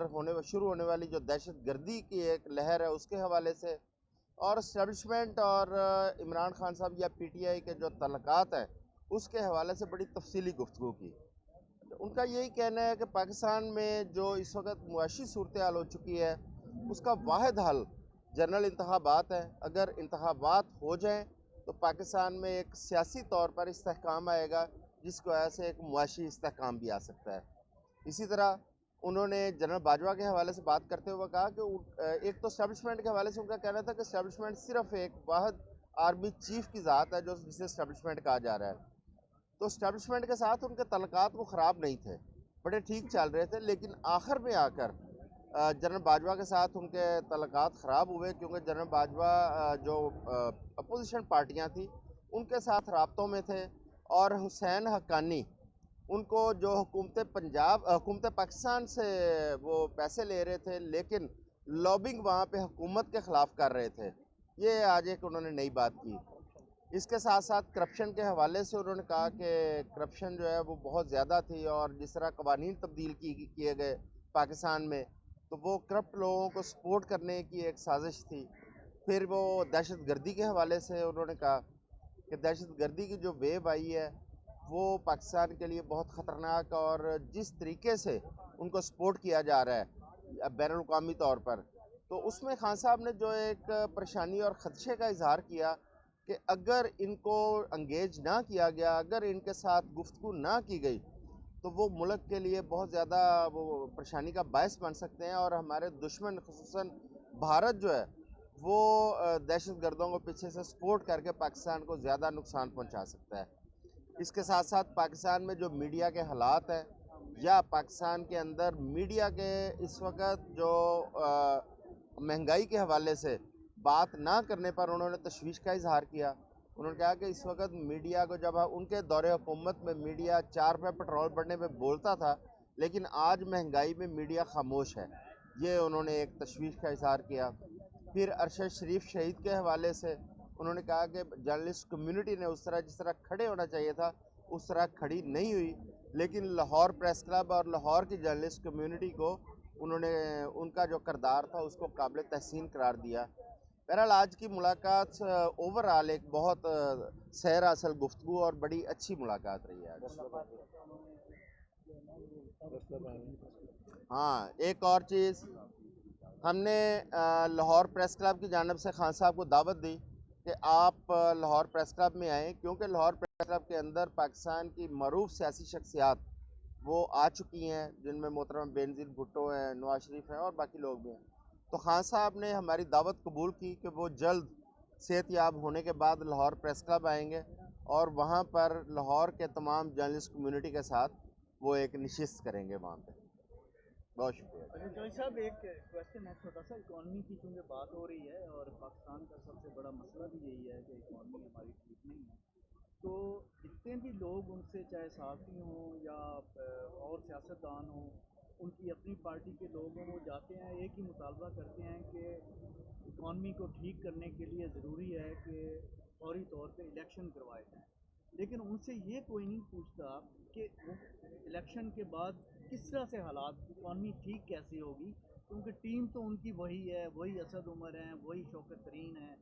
اندر شروع ہونے والی جو دہشت گردی کی ایک لہر ہے اس کے حوالے سے، اور اسٹیبلشمنٹ اور عمران خان صاحب یا پی ٹی آئی کے جو تعلقات ہیں اس کے حوالے سے بڑی تفصیلی گفتگو کی۔ ان کا یہی کہنا ہے کہ پاکستان میں جو اس وقت معاشی صورتحال ہو چکی ہے اس کا واحد حل جنرل انتخابات ہیں۔ اگر انتخابات ہو جائیں تو پاکستان میں ایک سیاسی طور پر استحکام آئے گا، جس کی وجہ سے ایک معاشی استحکام بھی آ سکتا ہے۔ اسی طرح انہوں نے جنرل باجوہ کے حوالے سے بات کرتے ہوئے کہا کہ ایک تو اسٹیبلشمنٹ کے حوالے سے ان کا کہنا تھا کہ اسٹیبلشمنٹ صرف ایک واحد آرمی چیف کی ذات ہے جسے اسٹیبلشمنٹ کہا جا رہا ہے۔ تو اسٹیبلشمنٹ کے ساتھ ان کے تعلقات وہ خراب نہیں تھے، بڑے ٹھیک چل رہے تھے، لیکن آخر میں آ کر جنرل باجوہ کے ساتھ ان کے تعلقات خراب ہوئے، کیونکہ جنرل باجوہ جو اپوزیشن پارٹیاں تھیں ان کے ساتھ رابطوں میں تھے، اور حسین حقانی ان کو جو حکومت پاکستان سے وہ پیسے لے رہے تھے، لیکن لابنگ وہاں پہ حکومت کے خلاف کر رہے تھے۔ یہ آج ایک انہوں نے نئی بات کی۔ اس کے ساتھ ساتھ کرپشن کے حوالے سے انہوں نے کہا کہ کرپشن جو ہے وہ بہت زیادہ تھی، اور جس طرح قوانین تبدیل کیے گئے پاکستان میں تو وہ کرپٹ لوگوں کو سپورٹ کرنے کی ایک سازش تھی۔ پھر وہ دہشت گردی کے حوالے سے انہوں نے کہا کہ دہشت گردی کی جو ویو آئی ہے وہ پاکستان کے لیے بہت خطرناک، اور جس طریقے سے ان کو سپورٹ کیا جا رہا ہے بین الاقوامی طور پر، تو اس میں خان صاحب نے جو ایک پریشانی اور خدشے کا اظہار کیا کہ اگر ان کو انگیج نہ کیا گیا، اگر ان کے ساتھ گفتگو نہ کی گئی تو وہ ملک کے لیے بہت زیادہ وہ پریشانی کا باعث بن سکتے ہیں، اور ہمارے دشمن خصوصاً بھارت جو ہے وہ دہشت گردوں کو پیچھے سے سپورٹ کر کے پاکستان کو زیادہ نقصان پہنچا سکتا ہے۔ اس کے ساتھ ساتھ پاکستان میں جو میڈیا کے حالات ہیں، یا پاکستان کے اندر میڈیا کے اس وقت جو مہنگائی کے حوالے سے بات نہ کرنے پر انہوں نے تشویش کا اظہار کیا۔ انہوں نے کہا کہ اس وقت میڈیا کو، جب ان کے دور حکومت میں میڈیا 4 روپے پٹرول بڑھنے پہ بولتا تھا، لیکن آج مہنگائی میں میڈیا خاموش ہے، یہ انہوں نے ایک تشویش کا اظہار کیا۔ پھر ارشد شریف شہید کے حوالے سے انہوں نے کہا کہ جرنلسٹ کمیونٹی نے جس طرح کھڑے ہونا چاہیے تھا اس طرح کھڑی نہیں ہوئی، لیکن لاہور پریس کلب اور لاہور کی جرنلسٹ کمیونٹی کو انہوں نے ان کا جو کردار تھا اس کو قابل تحسین قرار دیا۔ بہرحال آج کی ملاقات اوورآل ایک بہت سیر اصل گفتگو اور بڑی اچھی ملاقات رہی ہے آج۔ ہاں، ایک اور چیز ہم نے لاہور پریس کلب کی جانب سے خان صاحب کو دعوت دی کہ آپ لاہور پریس کلب میں آئیں، کیونکہ لاہور پریس کلب کے اندر پاکستان کی معروف سیاسی شخصیات وہ آ چکی ہیں، جن میں محترم بینظیر بھٹو ہیں، نواز شریف ہیں، اور باقی لوگ بھی ہیں۔ تو خان صاحب نے ہماری دعوت قبول کی کہ وہ جلد صحت یاب ہونے کے بعد لاہور پریس کلب آئیں گے، اور وہاں پر لاہور کے تمام جرنلسٹ کمیونٹی کے ساتھ وہ ایک نشست کریں گے وہاں پہ۔ بہت شکریہ۔ جوئی صاحب، ایک کویسچن ہے چھوٹا سا، اکانومی کی چونکہ بات ہو رہی ہے اور پاکستان کا سب سے بڑا مسئلہ بھی یہی ہے کہ اکانومی ہماری ٹھیک نہیں ہے، تو جتنے بھی لوگ ان سے، چاہے صحافی ہوں یا اور سیاستدان ہوں، ان کی اپنی پارٹی کے لوگ ہوں، وہ جاتے ہیں ایک ہی مطالبہ کرتے ہیں کہ اکانومی کو ٹھیک کرنے کے لیے ضروری ہے کہ فوری طور پہ الیکشن کروائے جائیں، لیکن ان سے یہ کوئی نہیں پوچھتا کہ الیکشن کے بعد کس طرح سے حالات، اکانومی ٹھیک کیسے ہوگی، کیونکہ ٹیم تو ان کی وہی ہے، وہی اسد عمر ہیں، وہی شوکت ترین ہیں،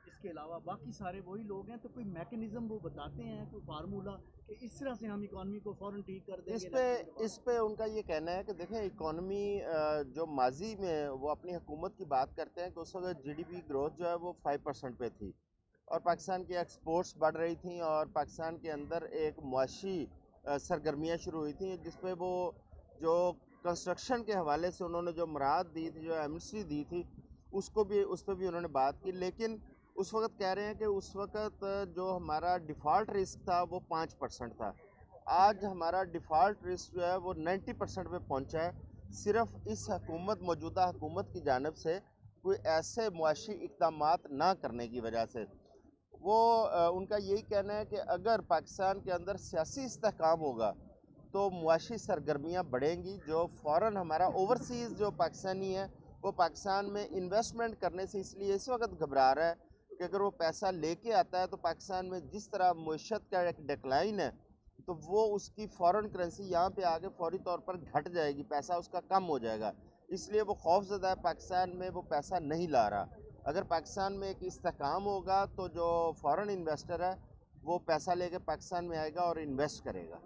اس کے علاوہ باقی سارے وہی لوگ ہیں، تو کوئی میکنزم وہ بتاتے ہیں، کوئی فارمولہ کہ اس طرح سے ہم اکانومی کو فوراً ٹھیک کر دیں گے؟ اس پہ ان کا یہ کہنا ہے کہ دیکھیں اکانومی جو ماضی میں وہ اپنی حکومت کی بات کرتے ہیں کہ اس وقت جی ڈی پی گروتھ جو ہے وہ 5% پہ تھی، اور پاکستان کی ایکسپورٹس بڑھ رہی تھیں، اور پاکستان کے اندر ایک معاشی سرگرمیاں شروع ہوئی تھیں، جس پہ وہ جو کنسٹرکشن کے حوالے سے انہوں نے جو مراعات دی تھی، جو ایمنسٹی دی تھی، اس پہ بھی انہوں نے بات کی، لیکن اس وقت کہہ رہے ہیں کہ اس وقت جو ہمارا ڈیفالٹ رسک تھا وہ 5% تھا، آج ہمارا ڈیفالٹ رسک جو ہے وہ 90% پہ پہنچا ہے، صرف اس موجودہ حکومت کی جانب سے کوئی ایسے معاشی اقدامات نہ کرنے کی وجہ سے۔ وہ ان کا یہی کہنا ہے کہ اگر پاکستان کے اندر سیاسی استحکام ہوگا تو معاشی سرگرمیاں بڑھیں گی، جو فوراً ہمارا اوورسیز جو پاکستانی ہے وہ پاکستان میں انویسٹمنٹ کرنے سے اس لیے اس وقت گھبرا رہا ہے کہ اگر وہ پیسہ لے کے آتا ہے تو پاکستان میں جس طرح معیشت کا ایک ڈیکلائن ہے، تو وہ اس کی فورن کرنسی یہاں پہ آگے فوری طور پر گھٹ جائے گی، پیسہ اس کا کم ہو جائے گا، اس لیے وہ خوف زدہ ہے، پاکستان میں وہ پیسہ نہیں لا رہا۔ اگر پاکستان میں ایک استحکام ہوگا تو جو فورن انویسٹر ہے وہ پیسہ لے کے پاکستان میں آئے گا اور انویسٹ کرے گا۔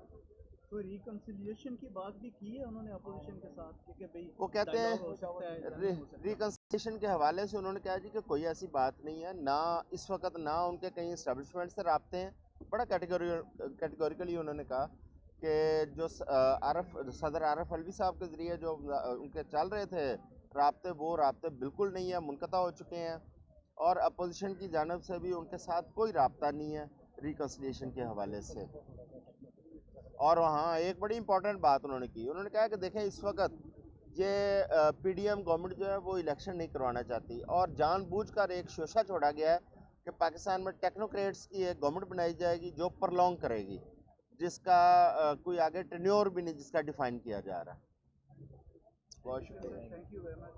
تو ریکنسیلیشن کی بات بھی کی ہے انہوں نے اپوزیشن کے ساتھ کہ بھئی وہ کہتے ہیں ڈائیلاگ ہو سکتا ہے یا نہیں ہو سکتا؟ ریکنسیلیشن کے حوالے سے انہوں نے کہا جی کہ کوئی ایسی بات نہیں ہے، نہ اس وقت نہ ان کے کہیں اسٹیبلشمنٹ سے رابطے ہیں۔ بڑا کیٹیگوریکلی انہوں نے کہا کہ جو صدر عارف علوی صاحب کے ذریعے جو ان کے چل رہے تھے رابطے، وہ رابطے بالکل نہیں ہیں، منقطع ہو چکے ہیں، اور اپوزیشن کی جانب سے بھی ان کے ساتھ کوئی رابطہ نہیں ہے ریکنسیلیشن کے حوالے سے۔ اور وہاں ایک بڑی امپورٹنٹ بات انہوں نے کی، انہوں نے کہا کہ دیکھیں اس وقت یہ پی ڈی ایم گورنمنٹ جو ہے وہ الیکشن نہیں کروانا چاہتی، اور جان بوجھ کر ایک شوشہ چھوڑا گیا ہے کہ پاکستان میں ٹیکنوکریٹس کی ایک گورنمنٹ بنائی جائے گی جو پرلونگ کرے گی، جس کا کوئی آگے ٹینیور بھی نہیں جس کا ڈیفائن کیا جا رہا ہے۔ بہت شکریہ۔ Thank you very much.